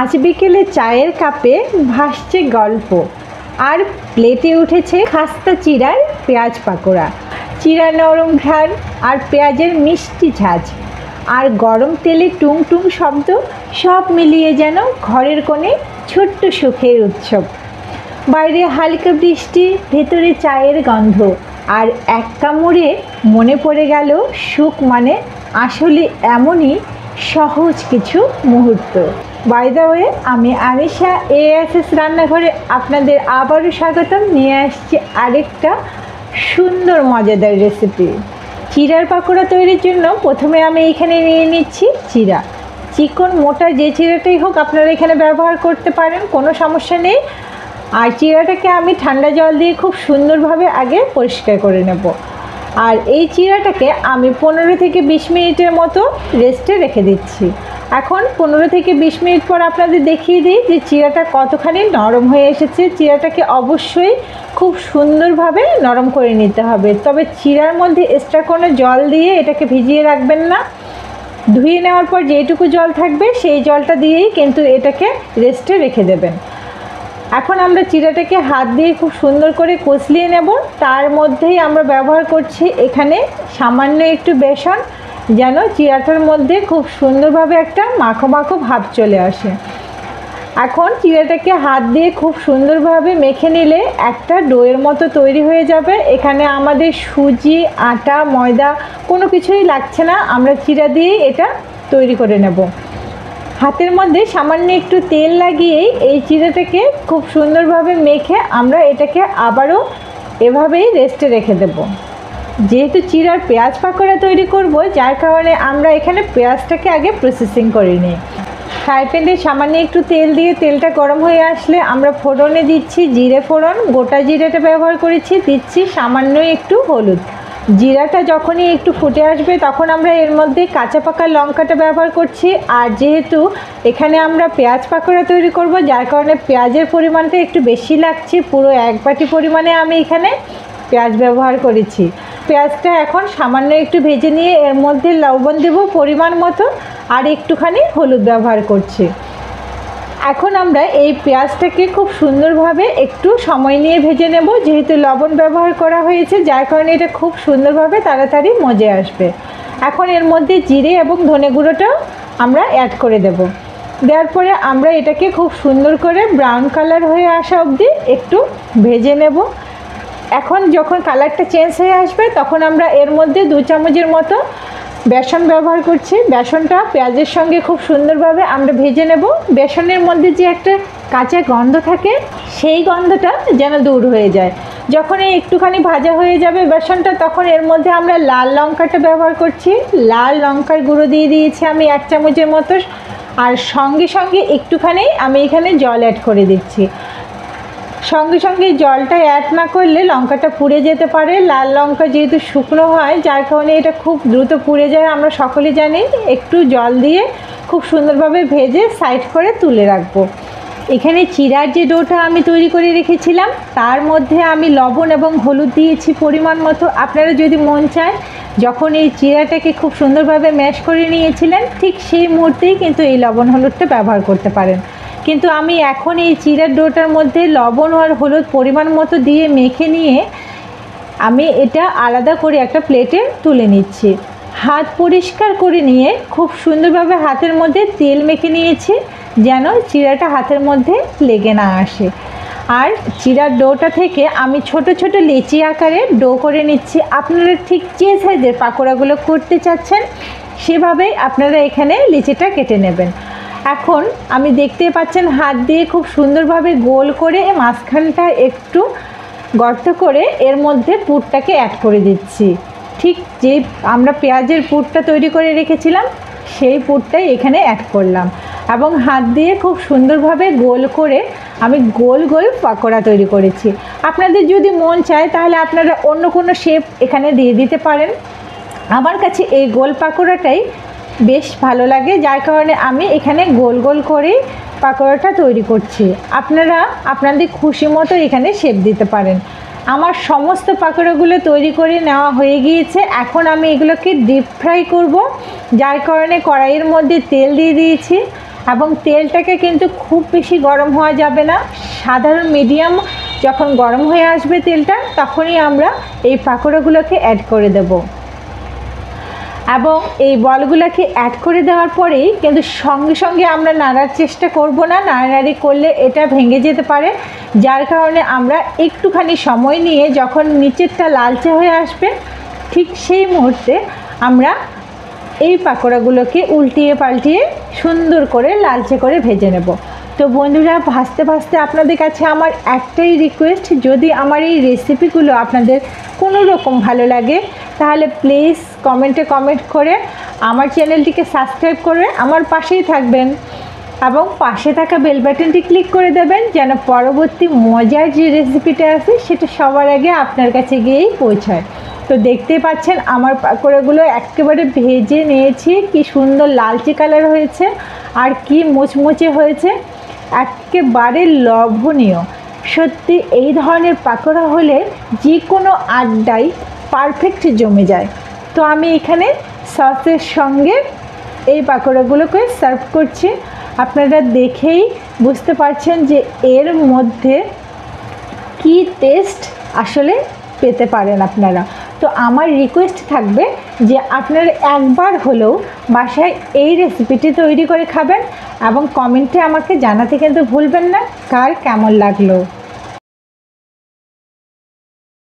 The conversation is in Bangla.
আজ বিকেলে চায়ের কাপে ভাসছে গল্প আর প্লেটে উঠেছে খাস্তা চিড়ার পেঁয়াজ পাকোড়া। চিড়া নরম ঘ্রাণ আর পেঁয়াজের মিষ্টি ঝাঁঝ আর গরম তেলে টুং টুং শব্দ, সব মিলিয়ে যেন ঘরের কোণে ছোট্ট সুখের উৎসব। বাইরে হালকা বৃষ্টি, ভেতরে চায়ের গন্ধ, আর এক কামড়ে মনে পড়ে গেল সুখ মানে আসলে এমনই সহজ কিছু মুহূর্ত। বাই দ্য ওয়ে, আমি আমিষা ASS রান্নাঘরে আপনাদের আবারও স্বাগতম। নিয়ে আসছি আরেকটা সুন্দর মজাদার রেসিপি। চিড়ার পাকোড়া তৈরির জন্য প্রথমে আমি এখানে নিয়ে নিচ্ছি চিড়া। চিকন মোটা যে চিড়াটাই হোক আপনারা এখানে ব্যবহার করতে পারেন, কোনো সমস্যা নেই। আর চিড়াটাকে আমি ঠান্ডা জল দিয়ে খুব সুন্দরভাবে আগে পরিষ্কার করে নেব। আর এই চিড়াটাকে আমি 15 থেকে 20 মিনিটের মতো রেস্টে রেখে দিচ্ছি। এখন 15 থেকে 20 মিনিট পর আপনাদের দেখিয়ে দিই যে চিড়াটা কতখানি নরম হয়ে এসেছে। চিড়াটাকে অবশ্যই খুব সুন্দরভাবে নরম করে নিতে হবে, তবে চিড়ার মধ্যে এক্সট্রা কোনো জল দিয়ে এটাকে ভিজিয়ে রাখবেন না। ধুয়ে নেওয়ার পর যেটুকু জল থাকবে সেই জলটা দিয়েই কিন্তু এটাকে রেস্টে রেখে দেবেন। এখন আমরা চিড়াটাকে হাত দিয়ে খুব সুন্দর করে কষলিয়ে নেব। তার মধ্যেই আমরা ব্যবহার করছি এখানে সামান্য একটু বেসন, যেন চিড়াটার মধ্যে খুব সুন্দরভাবে একটা মাখো মাখো ভাব চলে আসে। এখন চিড়াটাকে হাত দিয়ে খুব সুন্দরভাবে মেখে নিলে একটা ডোয়ের মতো তৈরি হয়ে যাবে। এখানে আমাদের সুজি, আটা, ময়দা কোনো কিছুই লাগছে না, আমরা চিড়া দিয়েই এটা তৈরি করে নেব। হাতের মধ্যে সামান্য একটু তেল লাগিয়েই এই চিড়াটাকে খুব সুন্দরভাবে মেখে আমরা এটাকে আবারও এভাবেই রেস্টে রেখে দেব। যেহেতু চিড়ার পেঁয়াজ পাকোড়া তৈরি করব, যার কারণে আমরা এখানে পেঁয়াজটাকে আগে প্রসেসিং করে নিই। ফ্রাই প্যানে সামান্য একটু তেল দিয়ে তেলটা গরম হয়ে আসলে আমরা ফোড়নে দিচ্ছি জিরে ফোড়ন, গোটা জিরেটা ব্যবহার করেছি, দিচ্ছি সামান্য একটু হলুদ। জিরাটা যখনই একটু ফুটে আসবে তখন আমরা এর মধ্যে কাঁচা পাকা লঙ্কাটা ব্যবহার করছি। আর যেহেতু এখানে আমরা পেঁয়াজ পাকোড়া তৈরি করব, যার কারণে পেঁয়াজের পরিমাণটা একটু বেশি লাগছে। পুরো 1 বাটি পরিমাণে আমি এখানে পেঁয়াজ ব্যবহার করেছি। পেঁয়াজটা এখন সামান্য একটু ভেজে নিয়ে এর মধ্যে লবণ দেব পরিমাণ মতো, আর একটুখানি হলুদ ব্যবহার করছি। এখন আমরা এই পেঁয়াজটাকে খুব সুন্দরভাবে একটু সময় নিয়ে ভেজে নেব। যেহেতু লবণ ব্যবহার করা হয়েছে, যার কারণে এটা খুব সুন্দরভাবে তাড়াতাড়ি মজে আসবে। এখন এর মধ্যে জিরে এবং ধনে গুঁড়োটাও আমরা অ্যাড করে দেব। দেওয়ার পরে আমরা এটাকে খুব সুন্দর করে ব্রাউন কালার হয়ে আসা অবধি একটু ভেজে নেব। এখন যখন কালারটা চেঞ্জ হয়ে আসবে তখন আমরা এর মধ্যে 2 চামচের মতো বেসন ব্যবহার করছি। বেসনটা পেঁয়াজের সঙ্গে খুব সুন্দরভাবে আমরা ভেজে নেব। বেসনের মধ্যে যে একটা কাঁচা গন্ধ থাকে, সেই গন্ধটা যেন দূর হয়ে যায়। যখন এই একটুখানি ভাজা হয়ে যাবে বেসনটা, তখন এর মধ্যে আমরা লাল লঙ্কাটা ব্যবহার করছি। লাল লঙ্কার গুঁড়ো দিয়ে দিয়েছি আমি 1 চামচের মতো, আর সঙ্গে সঙ্গে একটুখানি আমি এখানে জল অ্যাড করে দিচ্ছি। সঙ্গে সঙ্গে জলটা অ্যাড না করলে লঙ্কাটা পুড়ে যেতে পারে। লাল লঙ্কা যেহেতু শুকনো হয়, যার কারণে এটা খুব দ্রুত পুড়ে যায়, আমরা সকলে জানি। একটু জল দিয়ে খুব সুন্দরভাবে ভেজে সাইড করে তুলে রাখবো। এখানে চিড়ার যে ডোটা আমি তৈরি করে রেখেছিলাম, তার মধ্যে আমি লবণ এবং হলুদ দিয়েছি পরিমাণ মতো। আপনারা যদি মন চায়, যখন এই চিড়াটাকে খুব সুন্দরভাবে ম্যাশ করে নিয়েছিলেন, ঠিক সেই মুহূর্তেই কিন্তু এই লবণ হলুদটা ব্যবহার করতে পারেন। কিন্তু আমি এখন এই চিড়ার ডোটার মধ্যে লবণ আর হলুদ পরিমাণ মতো দিয়ে মেখে নিয়ে আমি এটা আলাদা করে একটা প্লেটে তুলে নিচ্ছি। হাত পরিষ্কার করে নিয়ে খুব সুন্দরভাবে হাতের মধ্যে তেল মেখে নিয়েছি, যেন চিড়াটা হাতের মধ্যে লেগে না আসে। আর চিড়ার ডোটা থেকে আমি ছোট ছোট লেচি আকারে ডো করে নিচ্ছি। আপনারা ঠিক যে সাইজের পাকোড়াগুলো করতে চাচ্ছেন, সেভাবেই আপনারা এখানে লেচিটা কেটে নেবেন। এখন আমি দেখতে পাচ্ছেন হাত দিয়ে খুব সুন্দরভাবে গোল করে মাঝখানটা একটু গর্ত করে এর মধ্যে পুরটাকে অ্যাড করে দিচ্ছি। ঠিক যে আমরা পেঁয়াজের পুরটা তৈরি করে রেখেছিলাম, সেই পুরটাই এখানে অ্যাড করলাম এবং হাত দিয়ে খুব সুন্দরভাবে গোল করে আমি গোল গোল পাকোড়া তৈরি করেছি। আপনাদের যদি মন চায় তাহলে আপনারা অন্য কোনো শেপ এখানে দিয়ে দিতে পারেন। আমার কাছে এই গোল পাকোড়াটাই বেশ ভালো লাগে, যার কারণে আমি এখানে গোল গোল করে পাকোড়াটা তৈরি করছি। আপনারা আপনাদের খুশি মতো এখানে শেপ দিতে পারেন। আমার সমস্ত পাকোড়াগুলো তৈরি করে নেওয়া হয়ে গিয়েছে। এখন আমি এগুলোকে ডিপ ফ্রাই করব, যার কারণে কড়াইয়ের মধ্যে তেল দিয়ে দিয়েছি। এবং তেলটাকে কিন্তু খুব বেশি গরম হওয়া যাবে না, সাধারণ মিডিয়াম যখন গরম হয়ে আসবে তেলটা তখনই আমরা এই পাকোড়াগুলোকে অ্যাড করে দেব। এবং এই বলগুলোকে অ্যাড করে দেওয়ার পরেই কিন্তু সঙ্গে সঙ্গে আমরা নাড়ার চেষ্টা করব না, নাড়ানাড়ি করলে এটা ভেঙে যেতে পারে, যার কারণে আমরা একটুখানি সময় নিয়ে যখন নিচেরটা লালচে হয়ে আসবে ঠিক সেই মুহূর্তে আমরা এই পাকোড়াগুলোকে উল্টিয়ে পাল্টিয়ে সুন্দর করে লালচে করে ভেজে নেব। তো বন্ধুরা, ভাজতে ভাজতে আপনাদের কাছে আমার একটাই রিকোয়েস্ট, যদি আমার এই রেসিপিগুলো আপনাদের কোনো রকম ভালো লাগে তাহলে প্লিজ কমেন্টে কমেন্ট করে আমার চ্যানেলটিকে সাবস্ক্রাইব করে আমার পাশেই থাকবেন এবং পাশে থাকা বেল বাটনটি ক্লিক করে দেবেন যেন পরবর্তী মজার যে রেসিপিটা আছে সেটা সবার আগে আপনার কাছে গিয়েই পৌঁছায়। তো দেখতেই পাচ্ছেন আমার পাকোড়াগুলো একেবারে ভেজে নিয়েছি, কি সুন্দর লালচে কালার হয়েছে আর কি মুচমুচে হয়েছে, একেবারে লোভনীয়। সত্যি এই ধরনের পাকোড়া হলে যে কোনো আড্ডায় পারফেক্ট জমে যায়। তো আমি এখানে সসের সঙ্গে এই পাকোড়াগুলোকে সার্ভ করছি। আপনারা দেখেই বুঝতে পারছেন যে এর মধ্যে কি টেস্ট আসলে পেতে পারেন আপনারা। তো আমার রিকোয়েস্ট থাকবে যে আপনারা একবার হলেও বাসায় এই রেসিপিটি তৈরি করে খাবেন এবং কমেন্টে আমাকে জানাতে কিন্তু ভুলবেন না কার কেমন লাগলো।